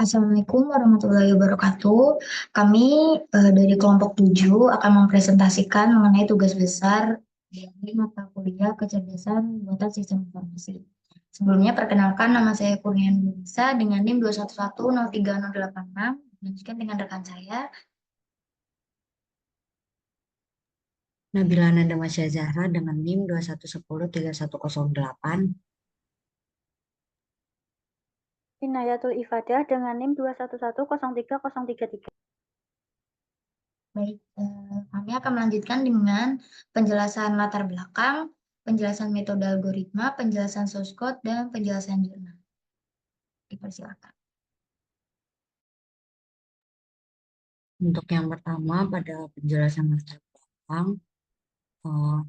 Assalamualaikum warahmatullahi wabarakatuh. Kami dari kelompok 7 akan mempresentasikan mengenai tugas besar dari mata kuliah kecerdasan buatan sistem informasi. Sebelumnya perkenalkan nama saya Kurnian Nisa dengan NIM 211038086. Lanjutkan dengan rekan saya. Nabila Nanda Masya Zahra dengan NIM 211031008. Inayatul Ifadah dengan NIM 211030333. Baik, kami akan melanjutkan dengan penjelasan latar belakang, penjelasan metode algoritma, penjelasan source code, dan penjelasan jurnal. Dipersilakan. Untuk yang pertama pada penjelasan latar belakang, eh,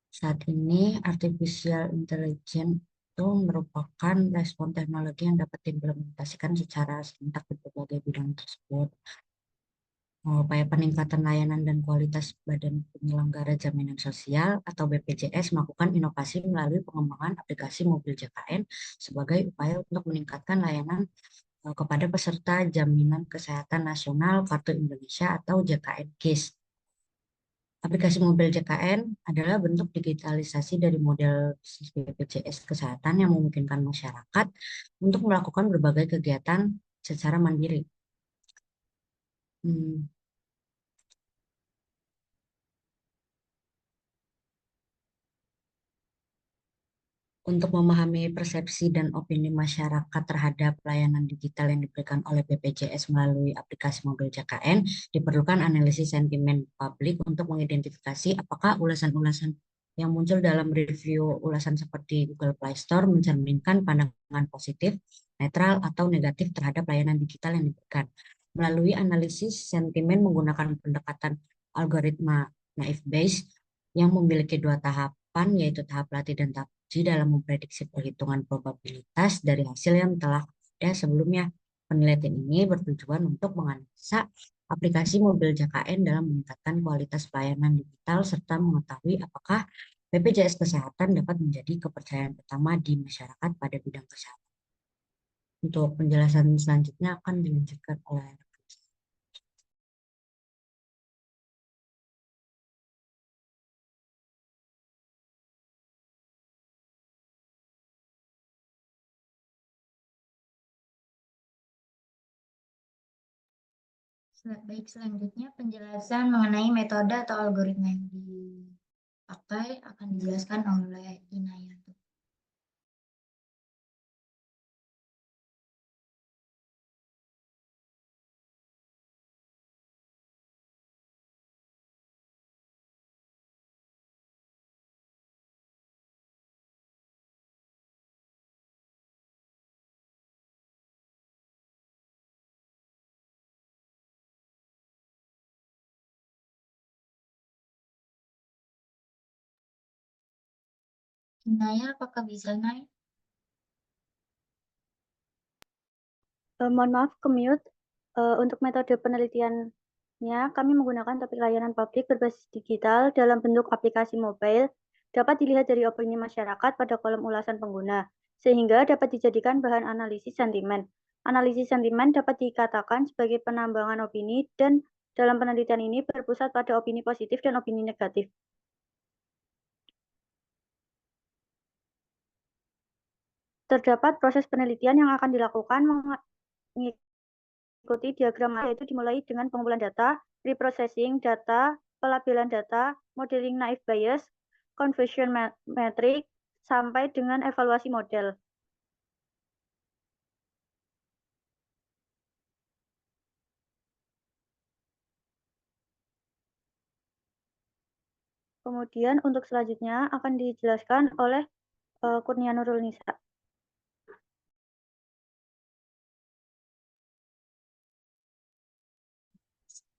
saat ini artificial intelligence itu merupakan respon teknologi yang dapat diimplementasikan secara serentak di berbagai bidang tersebut. Upaya peningkatan layanan dan kualitas Badan Penyelenggara Jaminan Sosial atau BPJS melakukan inovasi melalui pengembangan aplikasi mobil JKN sebagai upaya untuk meningkatkan layanan kepada peserta Jaminan Kesehatan Nasional Kartu Indonesia atau JKN KIS. Aplikasi mobil JKN adalah bentuk digitalisasi dari model bisnis BPJS Kesehatan yang memungkinkan masyarakat untuk melakukan berbagai kegiatan secara mandiri. Hmm, Untuk memahami persepsi dan opini masyarakat terhadap layanan digital yang diberikan oleh BPJS melalui aplikasi mobil JKN, diperlukan analisis sentimen publik untuk mengidentifikasi apakah ulasan-ulasan yang muncul dalam review ulasan seperti Google Play Store mencerminkan pandangan positif, netral, atau negatif terhadap layanan digital yang diberikan. Melalui analisis sentimen menggunakan pendekatan algoritma naive Bayes yang memiliki dua tahapan, yaitu tahap latih dan tahap uji dalam memprediksi perhitungan probabilitas dari hasil yang telah ada sebelumnya. Penelitian ini bertujuan untuk menganalisa aplikasi mobil JKN dalam meningkatkan kualitas pelayanan digital serta mengetahui apakah BPJS Kesehatan dapat menjadi kepercayaan pertama di masyarakat pada bidang kesehatan. Untuk penjelasan selanjutnya akan dilanjutkan oleh Baik, selanjutnya penjelasan mengenai metode atau algoritma yang dipakai akan dijelaskan oleh Inayat. Inaya, apakah bisa naik? Mohon maaf, ke-mute. Untuk metode penelitiannya, kami menggunakan topik layanan publik berbasis digital dalam bentuk aplikasi mobile dapat dilihat dari opini masyarakat pada kolom ulasan pengguna, sehingga dapat dijadikan bahan analisis sentimen. Analisis sentimen dapat dikatakan sebagai penambangan opini dan dalam penelitian ini berpusat pada opini positif dan opini negatif. Terdapat proses penelitian yang akan dilakukan mengikuti diagram yaitu dimulai dengan pengumpulan data, reprocessing data, pelabelan data, modeling naive Bayes, conversion metric, sampai dengan evaluasi model. Kemudian untuk selanjutnya akan dijelaskan oleh Kurnia Nurul Nisa.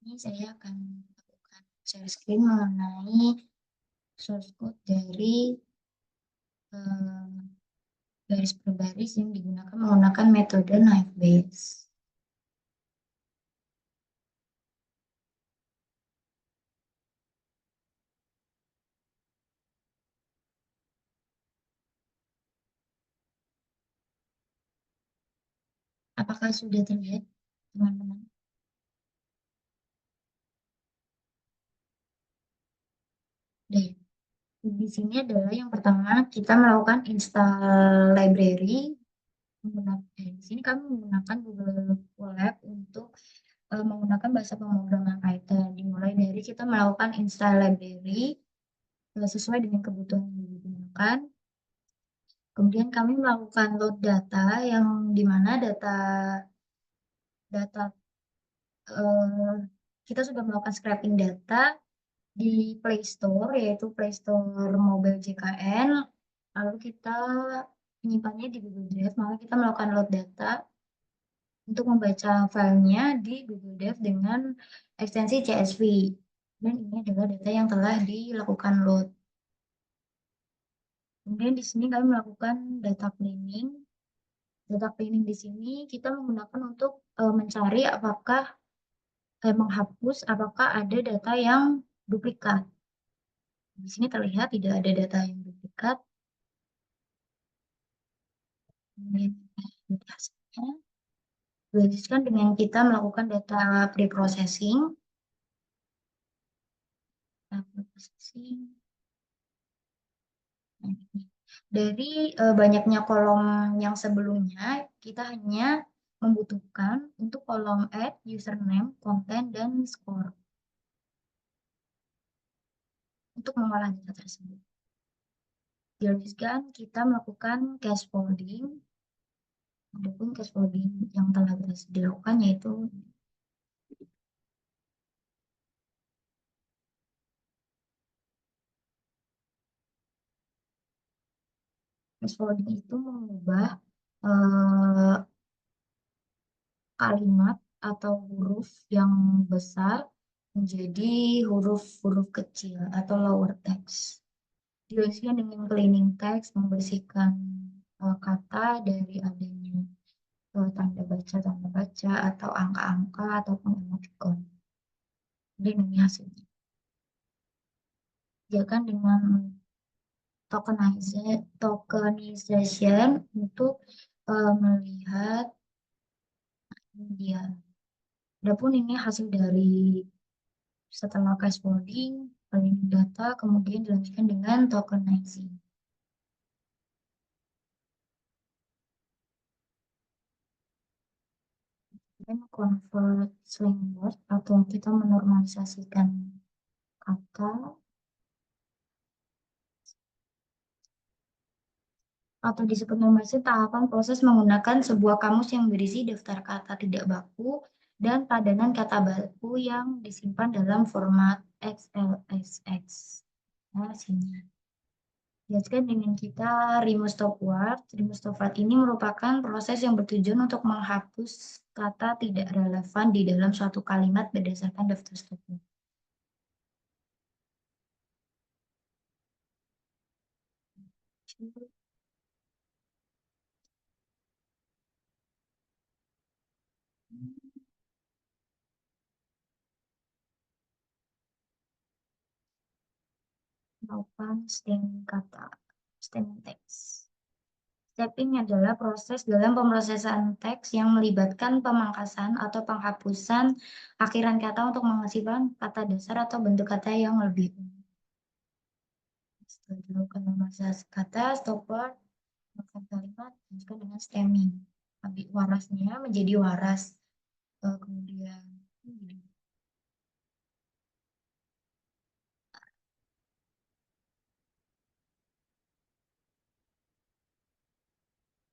Ini saya akan melakukan share screen mengenai source code dari baris per baris yang digunakan menggunakan metode naive Bayes. Apakah sudah terlihat, teman-teman? Deh, di sini adalah yang pertama kita melakukan install library di sini kami menggunakan Google Colab untuk menggunakan bahasa pemrograman Python. Dimulai dari kita melakukan install library sesuai dengan kebutuhan yang digunakan. Kemudian kami melakukan load data yang dimana data kita sudah melakukan scraping data di Play Store, yaitu Play Store Mobile JKN. Lalu kita menyimpannya di Google Drive, maka kita melakukan load data untuk membaca filenya di Google Drive dengan ekstensi CSV. Dan ini adalah data yang telah dilakukan load. Kemudian di sini kami melakukan data cleaning. Data cleaning di sini kita menggunakan untuk mencari apakah menghapus apakah ada data yang duplikat. Di sini terlihat tidak ada data yang duplikat. Kemudian hasilnya dilanjutkan dengan kita melakukan data pre-processing. Dari banyaknya kolom yang sebelumnya, kita hanya membutuhkan untuk kolom add, username, content, dan score untuk mengolah data tersebut. Dilanjutkan, kita melakukan scaffolding. Adapun scaffolding yang telah berhasil dilakukan yaitu scaffolding itu mengubah kalimat atau huruf yang besar menjadi huruf-huruf kecil atau lower text. Dilanjutkan dengan cleaning text, membersihkan kata dari adanya tanda baca atau angka-angka ataupun emoticon. Dan ini hasilnya. Jangan dengan tokenization untuk melihat media. Adapun ini hasil dari setelah scaffolding, cleaning data, kemudian dilanjutkan dengan tokenizing. Dan convert slang word atau kita menormalisasikan kata atau disebut normalisasi tahapan proses menggunakan sebuah kamus yang berisi daftar kata tidak baku dan padanan kata baku yang disimpan dalam format XLSX. Nah, sini. Jelaskan dengan kita remove stop word. Remove stop word ini merupakan proses yang bertujuan untuk menghapus kata tidak relevan di dalam suatu kalimat berdasarkan daftar stop word. Melakukan stemming kata, stemming text. Stepping adalah proses dalam pemrosesan teks yang melibatkan pemangkasan atau penghapusan akhiran kata untuk menghasilkan kata dasar atau bentuk kata yang lebih umum. Setelah dilakukan pemrosesan kata, stop word, melakukan kalimat, juga dengan stemming. Habis warasnya menjadi waras. Kemudian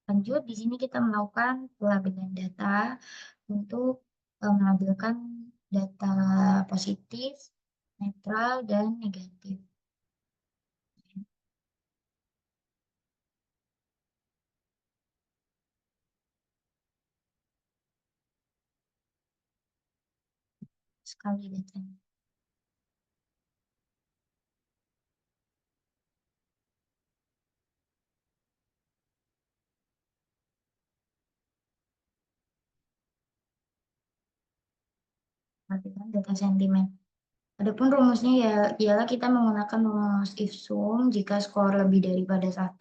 lanjut, di sini kita melakukan pelabelan data untuk menampilkan data positif, netral, dan negatif. Sekali datanya. Perhatikan data sentimen. Adapun rumusnya ya ialah kita menggunakan rumus if sum. Jika skor lebih daripada 1,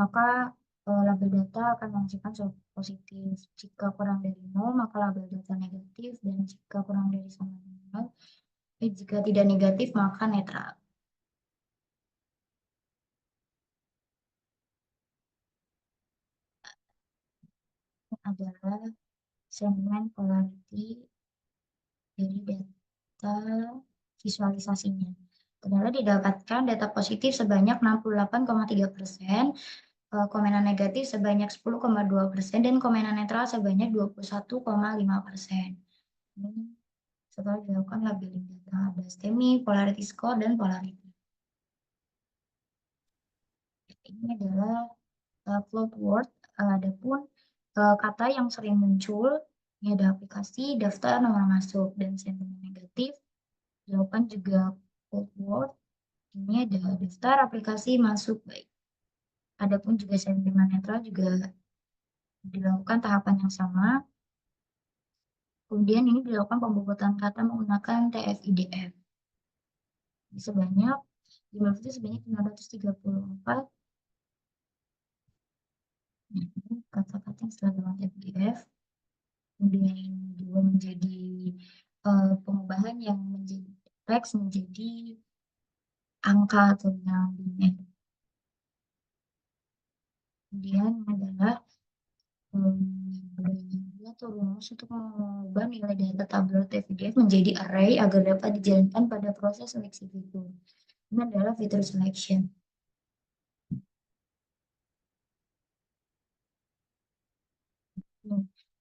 maka label data akan menghasilkan suatu positif. Jika kurang dari 0, maka label data negatif, dan jika kurang dari sama dengan 0, jika tidak negatif, maka netral. Ini adalah sentimen polarity dari data visualisasinya. Ternyata didapatkan data positif sebanyak 68,3%, komenan negatif sebanyak 10,2%, dan komenan netral sebanyak 21,5%. Ini setelah dilakukan labeling data, ada STEMI, polarity score, dan polarity. Ini adalah float word. Adapun kata yang sering muncul, ini ada aplikasi, daftar, nomor masuk, dan sentimen negatif. Dilakukan juga float word. Ini ada daftar, aplikasi, masuk, baik. Adapun juga sentimen netral juga dilakukan tahapan yang sama. Kemudian ini dilakukan pembobotan kata menggunakan TF-IDF. Sebanyak jumlah itu sebanyak 534. Nah, ini kata-kata yang setelah dalam TF-IDF. Kemudian ini juga menjadi pengubahan yang menjadi teks menjadi angka atau yang binary. Kemudian adalah atau rumus untuk mengubah nilai data tabel TF-IDF menjadi array agar dapat dijalankan pada proses seleksi fitur. Ini adalah fitur selection.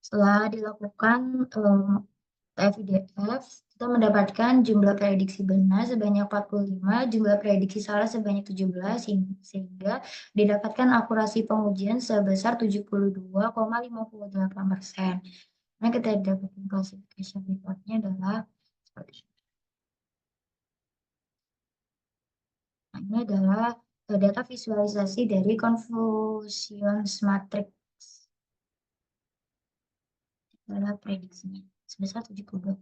Setelah dilakukan TF-IDF, kita mendapatkan jumlah prediksi benar sebanyak 45, jumlah prediksi salah sebanyak 17, sehingga didapatkan akurasi pengujian sebesar 72,58%. Nah, kita dapatkan classification reportnya adalah seperti ini. Nah, ini adalah data visualisasi dari Confucius Matrix. Adalah prediksinya sebesar 72%.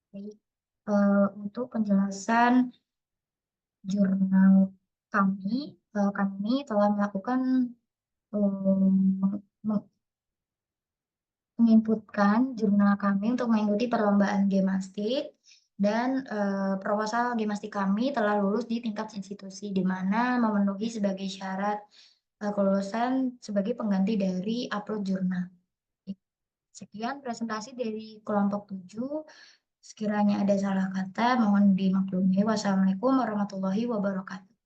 Baik, untuk penjelasan jurnal kami, kami telah melakukan menginputkan jurnal kami untuk mengikuti perlombaan Gemastik, dan proposal Gemastik kami telah lulus di tingkat institusi, di mana memenuhi sebagai syarat kelulusan sebagai pengganti dari upload jurnal. Sekian presentasi dari kelompok 7. Sekiranya ada salah kata, mohon dimaklumi. Wassalamualaikum warahmatullahi wabarakatuh.